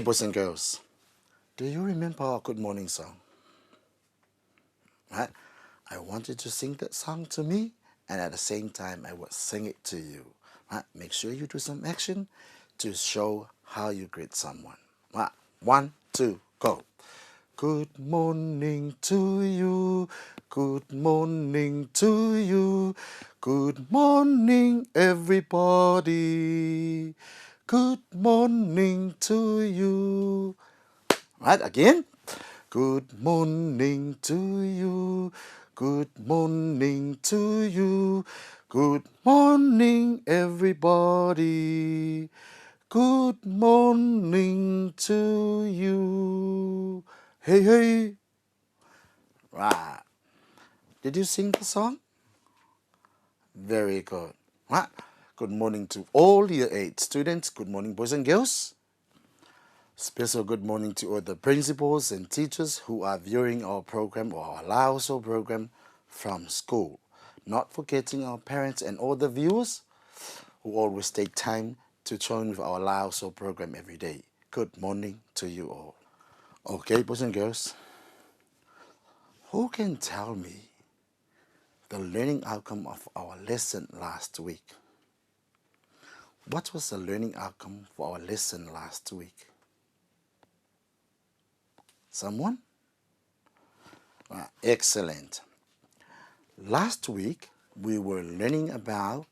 boys and girls, do you remember our good morning song? Right? I want you to sing that song to me, and at the same time, I will sing it to you. Right? Make sure you do some action to show how you greet someone. Right? 1, 2, go. Good morning to you. Good morning to you. Good morning, everybody. Good morning to you. Right, again. Good morning to you. Good morning to you. Good morning, everybody. Good morning to you. Hey, hey. Right. Did you sing the song? Very good. Right. Good morning to all year 8 students. Good morning, boys and girls. Special good morning to all the principals and teachers who are viewing our program or our Laos program from school. Not forgetting our parents and all the viewers who always take time to join with our Laos program every day. Good morning to you all. Okay, boys and girls, who can tell me the learning outcome of our lesson last week? What was the learning outcome for our lesson last week? Someone? Excellent. Last week, we were learning about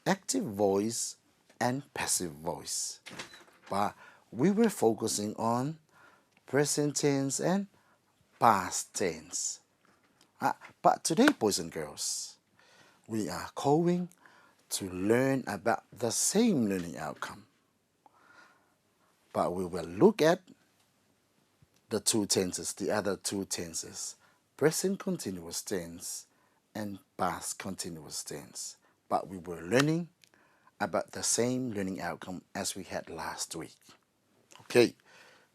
active voice and passive voice, but we were focusing on present tense and past tense. But today, boys and girls, we are going to learn about the same learning outcome, but we will look at the two tenses, the other two tenses, present continuous tense and past continuous tense. But we were learning about the same learning outcome as we had last week. Okay,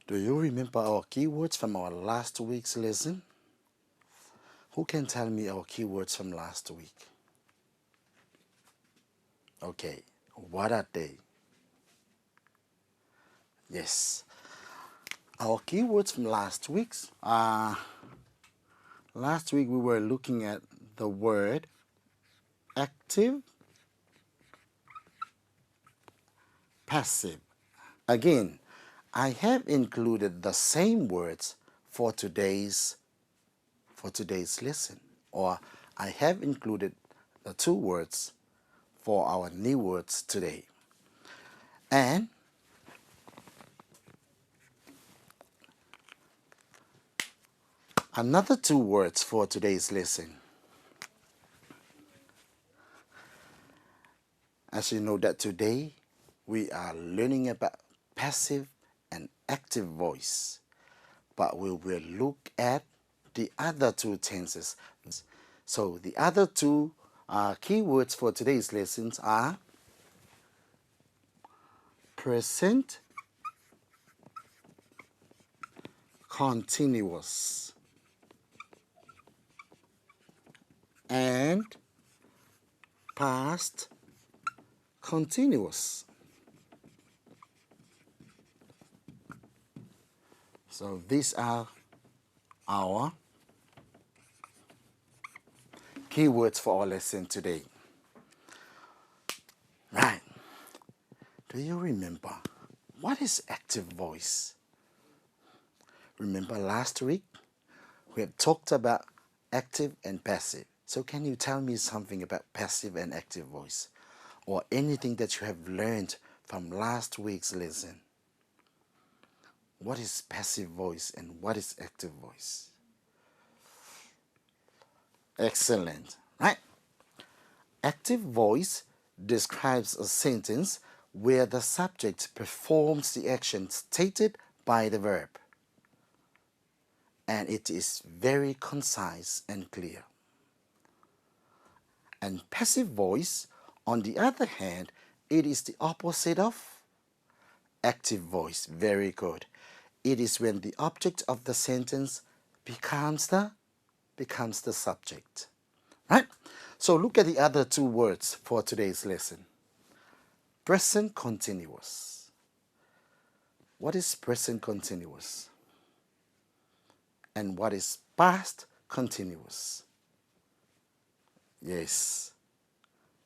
do you remember our keywords from our last week's lesson? Who can tell me our keywords from last week? Okay, what are they? Yes, our keywords from last week's last week we were looking at the word active, passive. Again, I have included the same words for today's lesson, or I have included the two words for our new words today. And another two words for today's lesson. As you know that today we are learning about passive and active voice, but we will look at the other two tenses. So the other two keywords for today's lessons are present continuous and past continuous. So these are our keywords for our lesson today. Right. Do you remember what is active voice? Remember last week we had talked about active and passive. So can you tell me something about passive and active voice, or anything that you have learned from last week's lesson? What is passive voice and what is active voice? Excellent, right? Active voice describes a sentence where the subject performs the action stated by the verb, and it is very concise and clear. And passive voice, on the other hand, it is the opposite of active voice. Very good. It is when the object of the sentence becomes the subject. Right? So look at the other two words for today's lesson. Present continuous. what is present continuous and what is past continuous? Yes,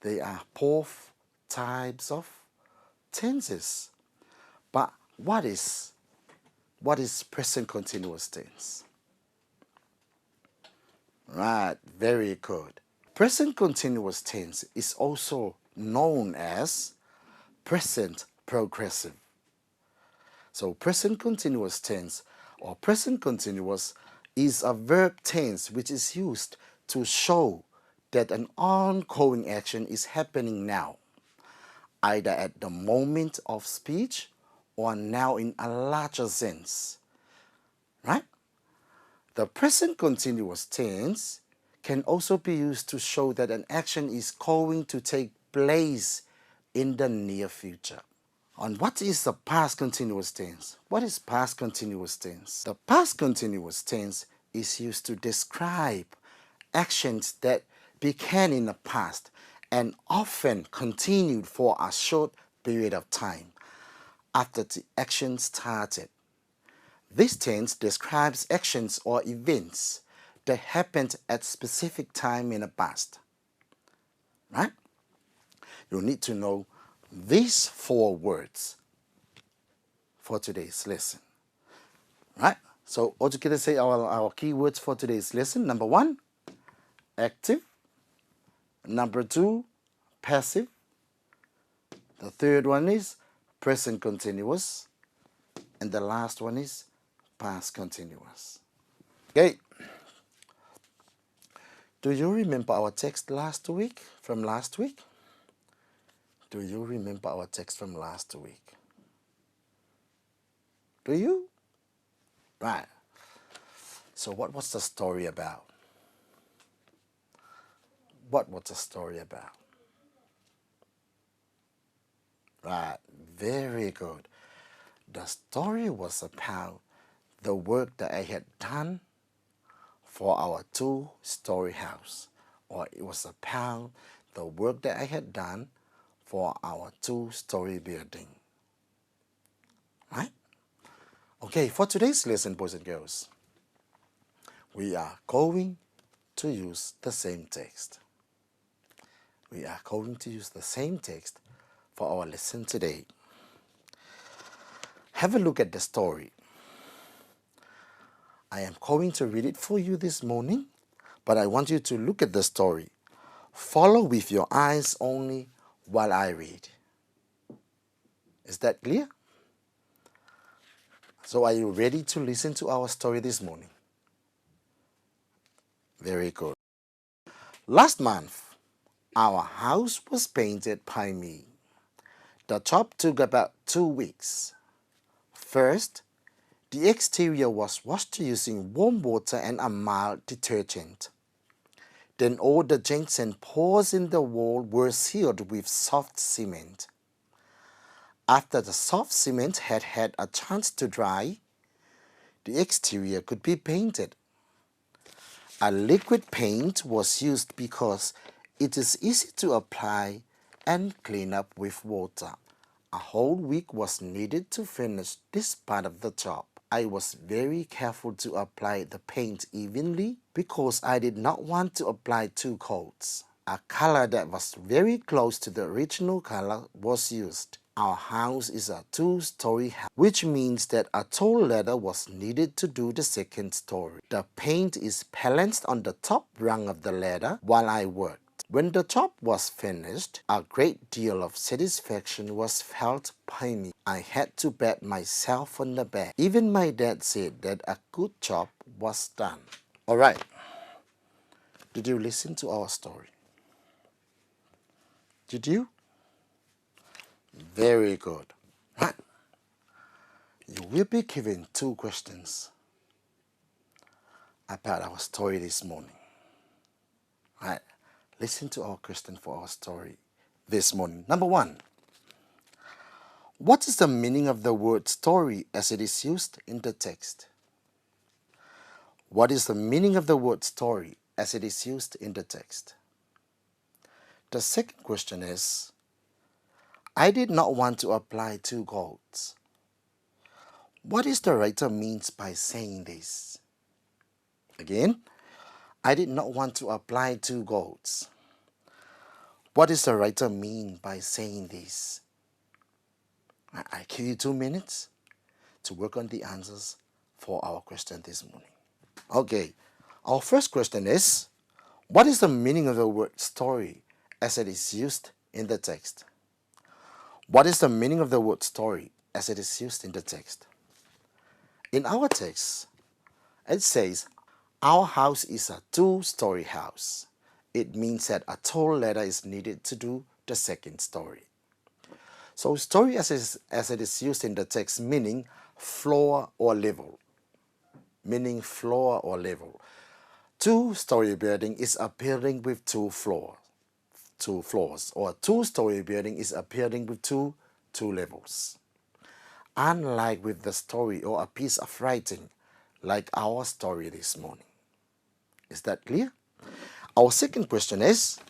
they are both types of tenses. But what is present continuous tense? Right, very good. Present continuous tense is also known as present progressive. So present continuous tense or present continuous is a verb tense which is used to show that an ongoing action is happening now, either at the moment of speech or now in a larger sense. Right? The present continuous tense can also be used to show that an action is going to take place in the near future. And what is the past continuous tense? What is past continuous tense? The past continuous tense is used to describe actions that began in the past and often continued for a short period of time after the action started. This tense describes actions or events that happened at specific time in the past. Right? You need to know these 4 words for today's lesson. Right? So altogether say our keywords for today's lesson. Number 1, active. Number 2, passive. The third one is present continuous. And the last one is past continuous. Okay. Do you remember our text from last week? Do you remember our text from last week? Do you? Right. So what was the story about? What was the story about? Right. Very good. The story was about the work that I had done for our 2-story house. Or it was about the work that I had done for our 2-story building. Right? Okay, for today's lesson, boys and girls, we are going to use the same text. We are going to use the same text for our lesson today. Have a look at the story. I am going to read it for you this morning, but I want you to look at the story. Follow with your eyes only while I read. Is that clear? So are you ready to listen to our story this morning? Very good. Last month, our house was painted by me. The job took about 2 weeks. First, the exterior was washed using warm water and a mild detergent. Then all the joints and pores in the wall were sealed with soft cement. After the soft cement had had a chance to dry, the exterior could be painted. A liquid paint was used because it is easy to apply and clean up with water. A whole week was needed to finish this part of the job. I was very careful to apply the paint evenly because I did not want to apply 2 coats. A color that was very close to the original color was used. Our house is a 2-story house, which means that a tall ladder was needed to do the 2nd story. The paint is balanced on the top rung of the ladder while I worked. When the job was finished, a great deal of satisfaction was felt by me. I had to pat myself on the back. Even my dad said that a good job was done. Alright, did you listen to our story? Did you? Very good. Right. You will be given 2 questions about our story this morning. Right. Listen to our question for our story this morning. Number 1. What is the meaning of the word story as it is used in the text? What is the meaning of the word story as it is used in the text? The second question is, I did not want to apply 2 coats. What is the writer means by saying this? Again, I did not want to apply two goats. What does the writer mean by saying this? I give you 2 minutes to work on the answers for our question this morning. Okay, our first question is, what is the meaning of the word story as it is used in the text? What is the meaning of the word story as it is used in the text? In our text, it says, our house is a 2-story house. It means that a tall ladder is needed to do the second story. So story as it is used in the text meaning floor or level. Meaning floor or level. 2-story building is a building with two floors. Or 2-story building is a building with two levels. Unlike with the story or a piece of writing, like our story this morning. Is that clear? Our second question is,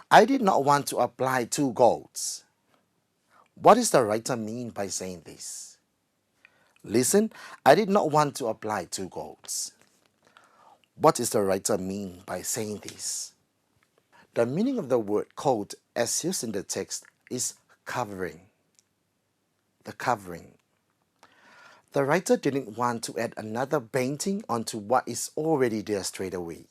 I did not want to apply two goats. What does the writer mean by saying this? Listen, I did not want to apply two goats. What does the writer mean by saying this? The meaning of the word coat as used in the text is covering. The covering. The writer didn't want to add another painting onto what is already there straight away.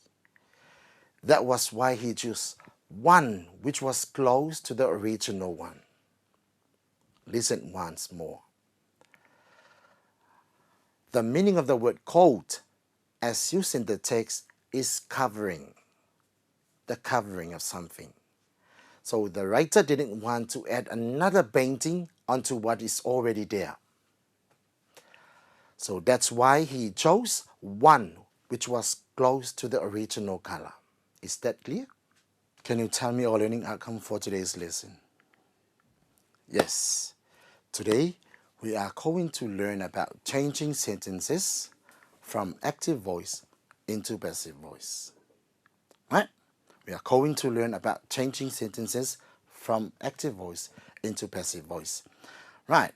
That was why he chose one which was close to the original one. Listen once more. The meaning of the word coat as used in the text is covering. The covering of something. So the writer didn't want to add another painting onto what is already there. So that's why he chose one which was close to the original color. Is that clear? Can you tell me our learning outcome for today's lesson? Yes. Today, we are going to learn about changing sentences from active voice into passive voice. Right? We are going to learn about changing sentences from active voice into passive voice. Right.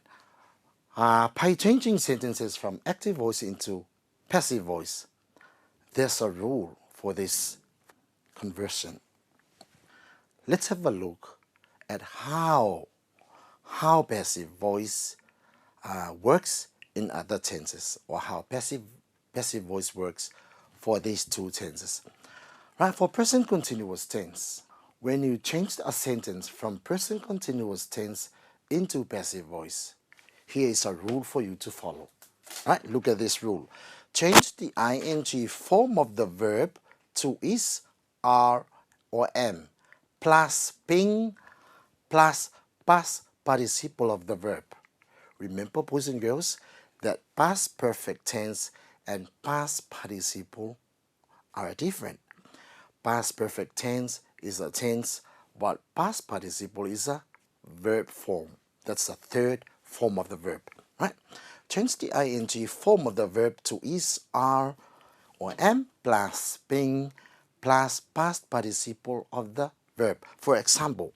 By changing sentences from active voice into passive voice, there's a rule for this conversion. Let's have a look at how passive voice works in other tenses, or how passive voice works for these two tenses. Right, for present continuous tense, when you change a sentence from present continuous tense into passive voice, here is a rule for you to follow. Right, look at this rule. Change the ing form of the verb to is, are, or am, plus being, plus past participle of the verb. Remember, boys and girls, that past perfect tense and past participle are different. Past perfect tense is a tense, but past participle is a verb form. That's the third form of the verb. Right? Change the ing form of the verb to is, are, or am plus being plus past participle of the verb. For example,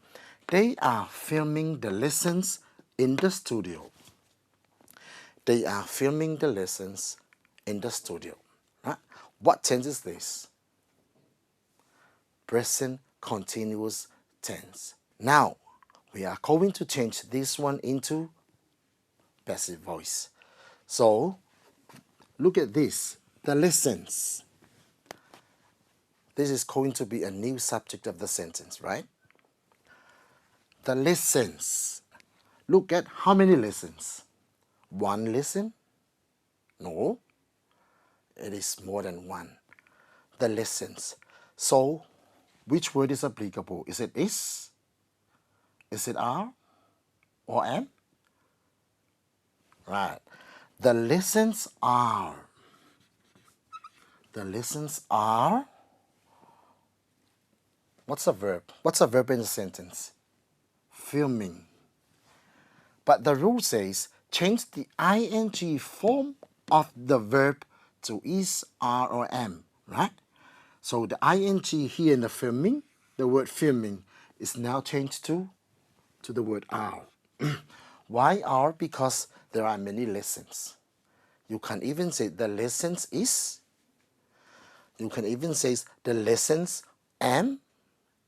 they are filming the lessons in the studio. They are filming the lessons in the studio. Right? What tense is this? Present continuous tense. Now, we are going to change this one into passive voice. So, look at this. The lessons. This is going to be a new subject of the sentence, right? The lessons. Look at how many lessons? One lesson? No. It is more than one. The lessons. So, which word is applicable? Is it is? Is it are? Or am? Right. The lessons are. The lessons are. What's a verb? What's a verb in the sentence? Filming. But the rule says change the ing form of the verb to is, are, or am. Right? So the ing here in the filming, the word filming, is now changed to the word are. Why are? Because there are many lessons. You can even say the lessons is. You can even say the lessons am.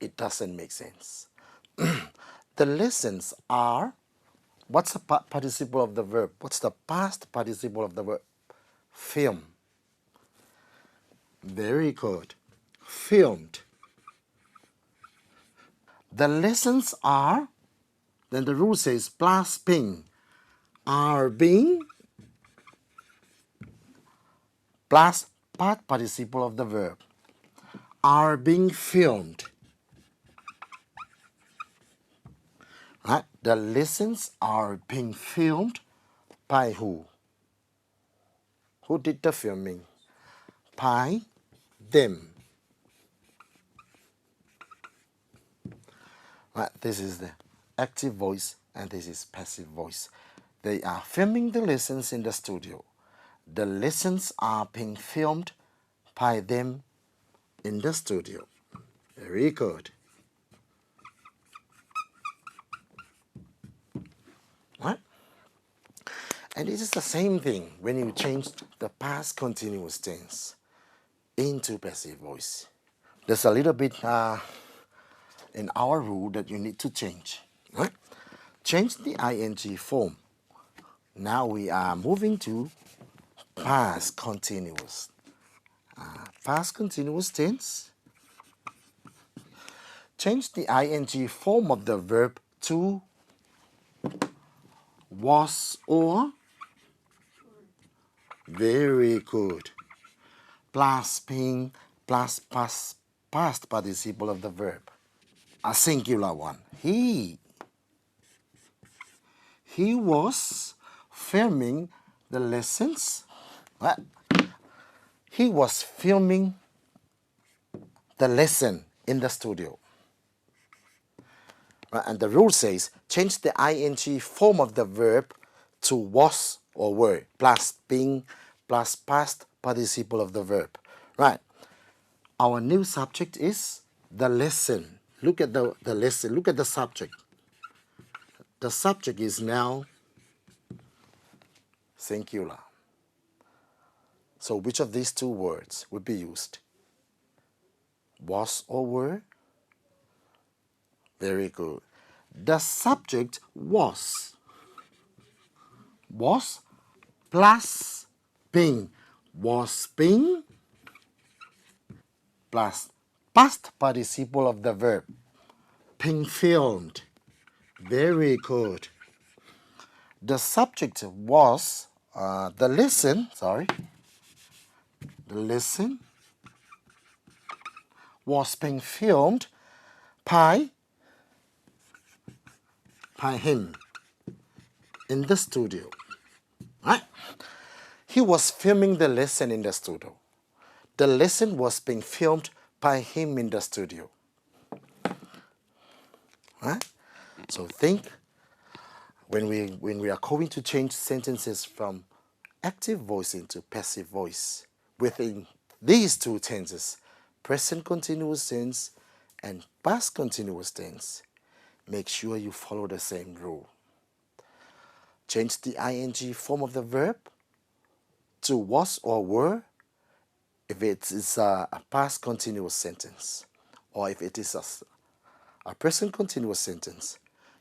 It doesn't make sense. The lessons are. What's the participle of the verb? What's the past participle of the verb? Film. Very good. Filmed. The lessons are, then the rule says plus being, are being, plus past participle of the verb, are being filmed. Right? The lessons are being filmed by who? Who did the filming? By them. Right? This is the active voice and this is passive voice. They are filming the lessons in the studio. The lessons are being filmed by them in the studio. Very good. Right? And it is the same thing when you change the past continuous tense into passive voice. There's a little bit in our rule that you need to change. Right? Change the ing form. Now we are moving to past continuous. Past continuous tense. Change the ing form of the verb to was or. Very good. Plus being plus past participle of the verb. A singular one. He was filming the lessons. What? He was filming the lesson in the studio. And the rule says change the ing form of the verb to was or were plus being plus past participle of the verb. Right. Our new subject is the lesson. Look at the lesson. Look at the subject. The subject is now singular. So which of these two words would be used? Was or were? Very good. The subject was plus being. Was being plus past participle of the verb. Being filmed. Very good. The subject was the lesson was being filmed by him in the studio. Right? He was filming the lesson in the studio. The lesson was being filmed by him in the studio. Right? So think when we are going to change sentences from active voice into passive voice within these two tenses, present continuous tense and past continuous tense, make sure you follow the same rule. Change the ing form of the verb to was or were if it is a past continuous sentence, or if it is a present continuous sentence,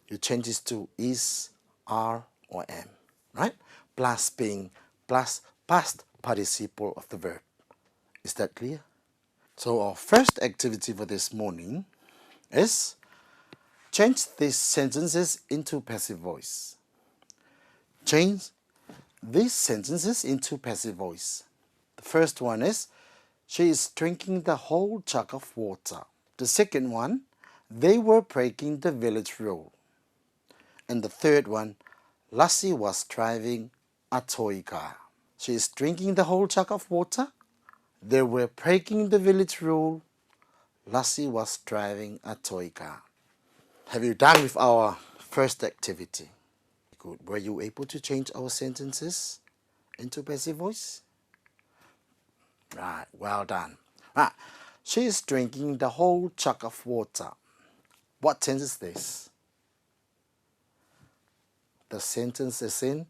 you change this to is, are, or am. Right? Plus being plus past participle of the verb. Is that clear? So our first activity for this morning is change these sentences into passive voice. Change these sentences into passive voice. The first one is, she is drinking the whole jug of water. The second one, they were breaking the village road. And the third one, Lassie was driving a toy car. She is drinking the whole jug of water. They were breaking the village rule. Lassie was driving a toy car. Have you done with our first activity? Good. Were you able to change our sentences into passive voice? Right, well done. Right. She is drinking the whole jug of water. What tense is this? the sentence is in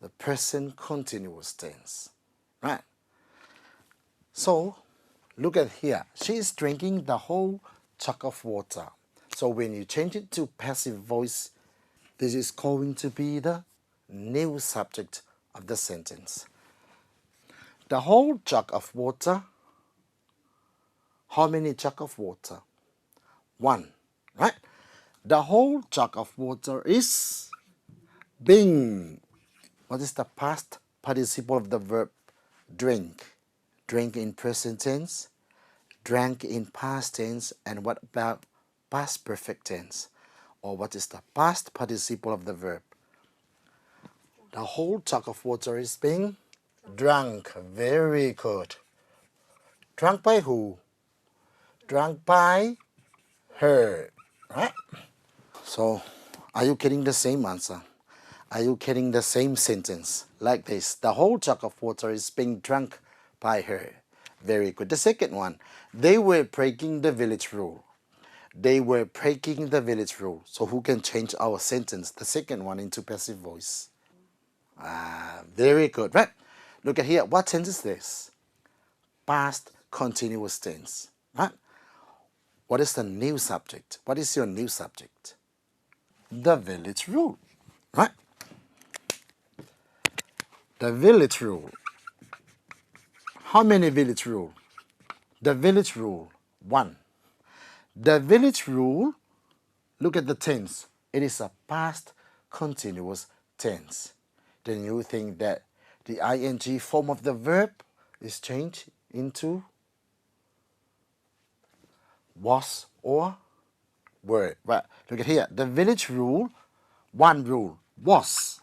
the present continuous tense. Right? So, look at here. She is drinking the whole jug of water. So when you change it to passive voice, this is going to be the new subject of the sentence. The whole jug of water. How many jug of water? One, right? The whole jug of water is being. What is the past participle of the verb drink? Drink in present tense, drank in past tense, and what about past perfect tense? Or what is the past participle of the verb? The whole jug of water is being drunk. Very good. Drunk by who? Drunk by her. Right? So, are you getting the same answer? Are you getting the same sentence? Like this. The whole jug of water is being drunk by her. Very good. The second one. They were breaking the village rule. They were breaking the village rule. So who can change our sentence, the second one, into passive voice? Very good. Right? Look at here. What tense is this? Past continuous tense. Right? What is the new subject? What is your new subject? The village rule. Right? The village rule. How many village rule? The village rule. One. The village rule, look at the tense. It is a past continuous tense. Then you think that the ing form of the verb is changed into was or were. Right. Look at here. The village rule, one rule, was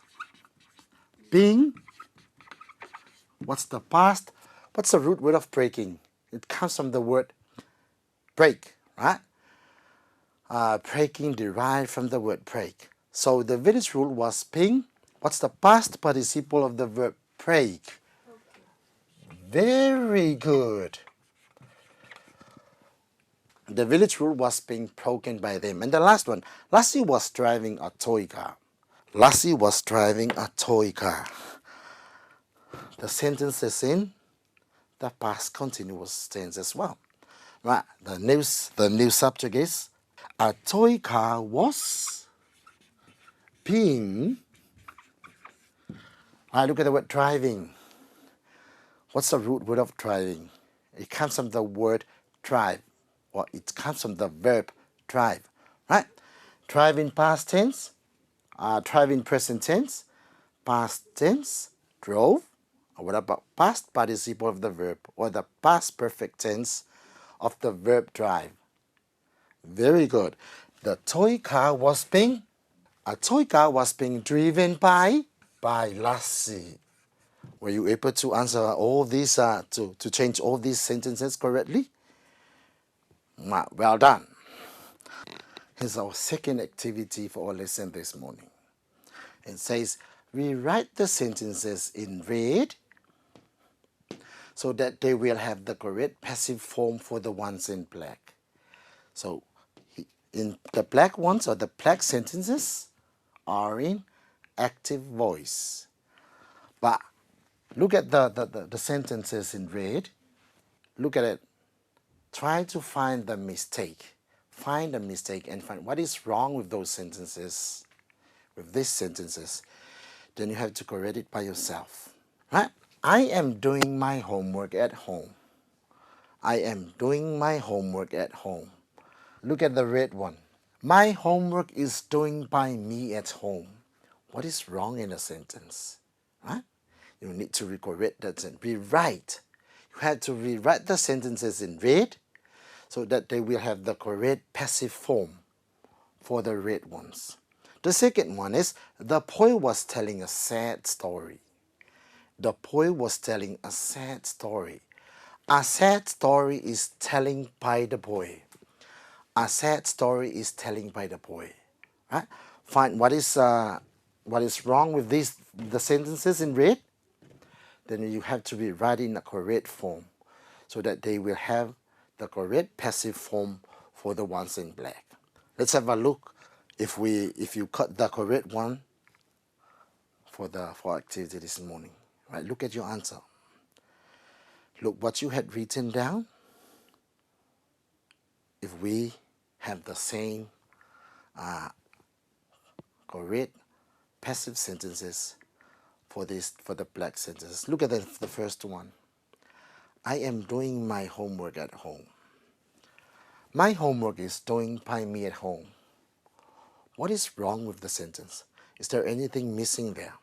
being. What's the past? What's the root word of breaking? It comes from the word break, right? Breaking derived from the word break. So the village rule was being. What's the past participle of the verb break? Very good. The village rule was being broken by them. And the last one, Lassie was driving a toy car. Lassie was driving a toy car. The sentence is in the past continuous tense as well. Right. The new subject is a toy car was being. Right, look at the word driving. What's the root word of driving? It comes from the word drive, or it comes from the verb drive. Right? Drive in past tense, drive in present tense, past tense, drove. Or what about past participle of the verb, or the past perfect tense of the verb drive? Very good. The toy car was being. A toy car was being driven by Lassie. Were you able to answer all these, to change all these sentences correctly? Well done. Here's our second activity for our lesson this morning. It says, rewrite the sentences in red so that they will have the correct passive form for the ones in black. So, in the black ones, or the black sentences, are in active voice. But look at the sentences in red. Look at it. Try to find the mistake. Find the mistake and find what is wrong with those sentences, with these sentences. Then you have to correct it by yourself. Right? I am doing my homework at home. I am doing my homework at home. Look at the red one. My homework is doing by me at home. What is wrong in a sentence? Right? You need to correct that sentence. Rewrite. You have to rewrite the sentences in red so that they will have the correct passive form for the red ones. The second one is, the boy was telling a sad story. The boy was telling a sad story. A sad story is telling by the boy. A sad story is telling by the boy. Right? Find what is wrong with the sentences in red. Then you have to rewrite in a correct form so that they will have the correct passive form for the ones in black. Let's have a look if you cut the correct one for activity this morning. Right? Look at your answer. Look what you had written down. If we have the same correct passive sentences for the black sentences. Look at the first one. I am doing my homework at home. My homework is doing by me at home. What is wrong with the sentence? Is there anything missing there?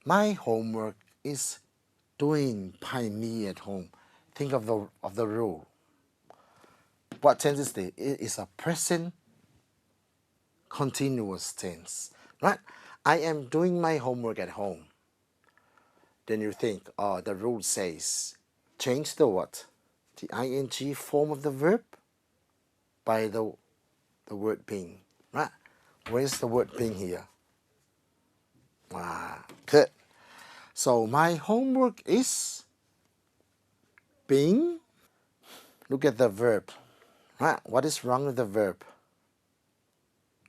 My homework is doing by me at home. Think of the rule. What tense is this? It is a present continuous tense, right? I am doing my homework at home. Then you think, oh, the rule says change the what? The ing form of the verb by the word being, right? Where's the word being here? Good. So my homework is being. Look at the verb, right? What is wrong with the verb?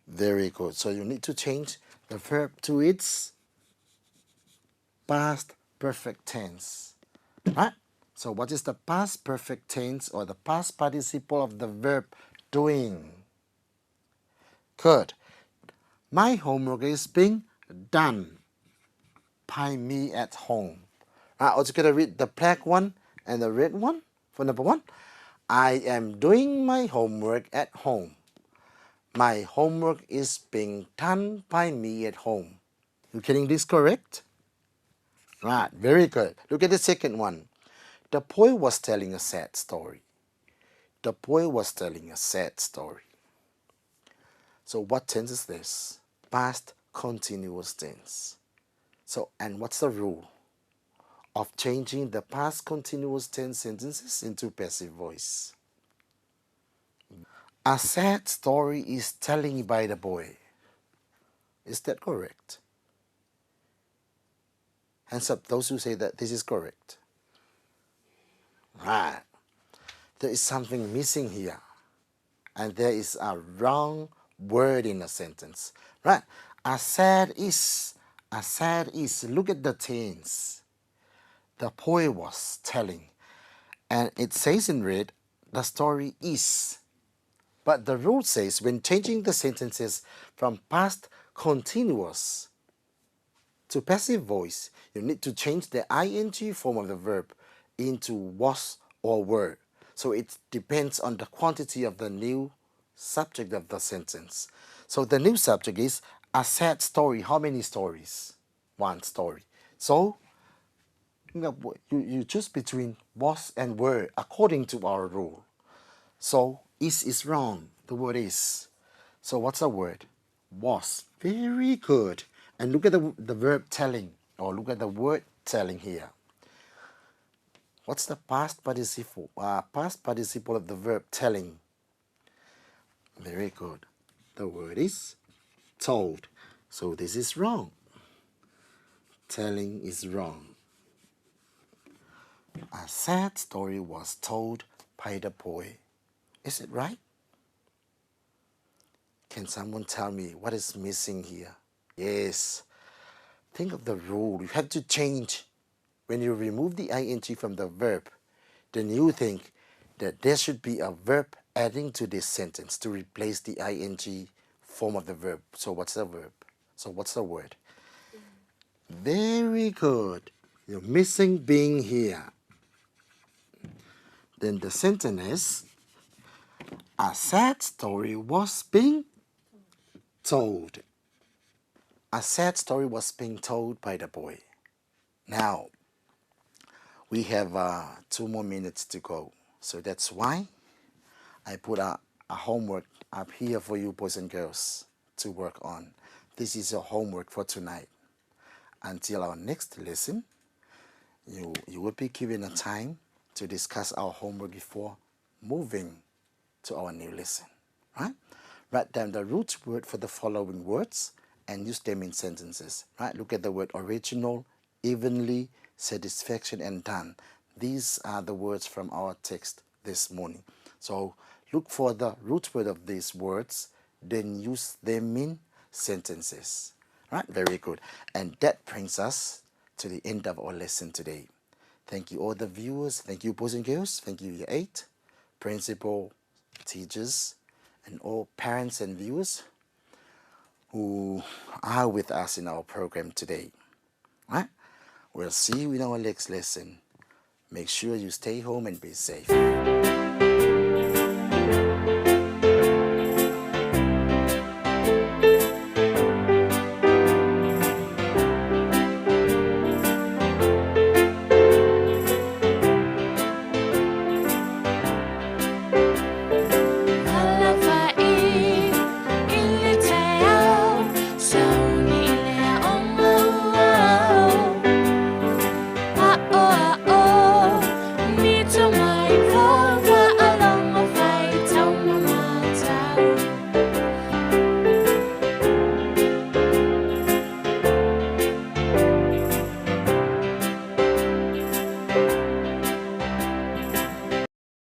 Very good. So you need to change the verb to its past perfect tense, right? So what is the past perfect tense or the past participle of the verb doing? Good. My homework is being done by me at home. Right, also gonna read the black one and the red one for number one. I am doing my homework at home. My homework is being done by me at home. You getting this correct? Right, very good. Look at the second one. The boy was telling a sad story. The boy was telling a sad story. So what tense is this? Past continuous tense. So, and what's the rule of changing the past continuous tense sentences into passive voice? A sad story is telling by the boy. Is that correct? Hands up those who say that this is correct. Right. There is something missing here. And there is a wrong word in a sentence. Right? A sad is. Look at the tense. The boy was telling. And it says in red, the story is. But the rule says when changing the sentences from past continuous to passive voice, you need to change the ing form of the verb into was or were. So it depends on the quantity of the new subject of the sentence. So the new subject is a sad story. How many stories? One story. So you choose between was and were according to our rule. So is wrong. The word is. So what's the word? Was. Very good. And look at the verb telling, or look at the word telling here. What's the past participle? Past participle of the verb telling. Very good. The word is told. So this is wrong. Telling is wrong. A sad story was told by the boy. Is it right? Can someone tell me what is missing here? Yes. Think of the rule. You have to change. When you remove the ing from the verb, then you think that there should be a verb adding to this sentence to replace the ing form of the verb. So what's the verb? So what's the word? Very good. You're missing being here. Then the sentence is, a sad story was being told. A sad story was being told by the boy. Now, we have 2 more minutes to go. So that's why I put a homework up here for you boys and girls to work on. This is your homework for tonight. Until our next lesson, you will be given a time to discuss our homework before moving to our new lesson. Right? Write down the root word for the following words and use them in sentences. Right? Look at the word original, evenly, satisfaction, and done. These are the words from our text this morning. So look for the root word of these words, then use them in sentences. Right, very good. And that brings us to the end of our lesson today. Thank you all the viewers. Thank you boys and girls. Thank you year 8, principal, teachers, and all parents and viewers who are with us in our program today. Right? We'll see you in our next lesson. Make sure you stay home and be safe.